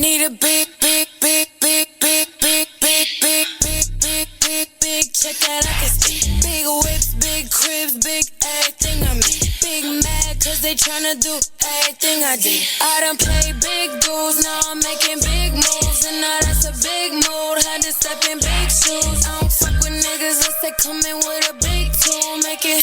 need a big check that I can see. Big whips, big cribs, big everything I mean. Big mad cause they tryna do everything I did. I done played big dudes, now I'm making big moves. And now that's a big mood, had to step in big shoes. I don't fuck with niggas unless they come in with a big tool. Make it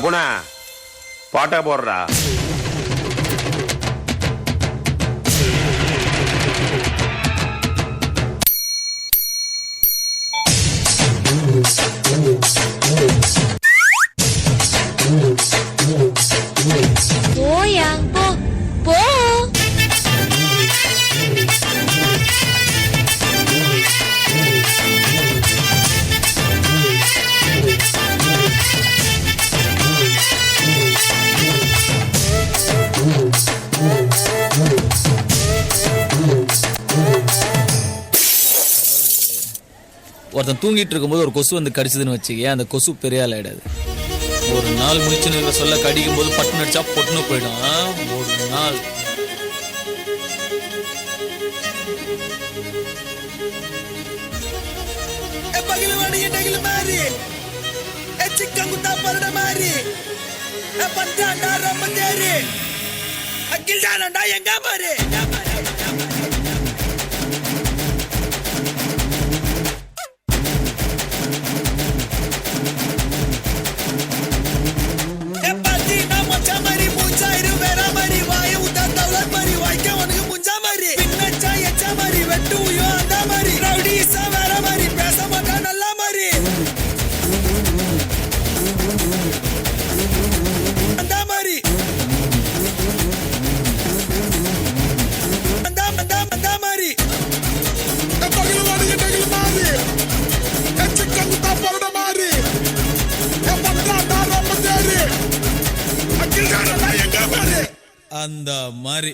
Buna பாட்டா போடுறா. போயா போ போ. ஒருத்தன் தூங்கிட்டு இருக்கும்போது ஒரு கொசு வந்து கடிச்சதுன்னு வச்சுக்க, அந்த கொசு பெரிய ஆள் ஆயிடாது. ஒரு நாள் முடிச்சுன்னு சொல்ல கடிக்கும் போது பட்டு நடிச்சா பொட்டுன்னு போயிடும். ஒரு நாள் எங்க பாரு அந்த மாதிரி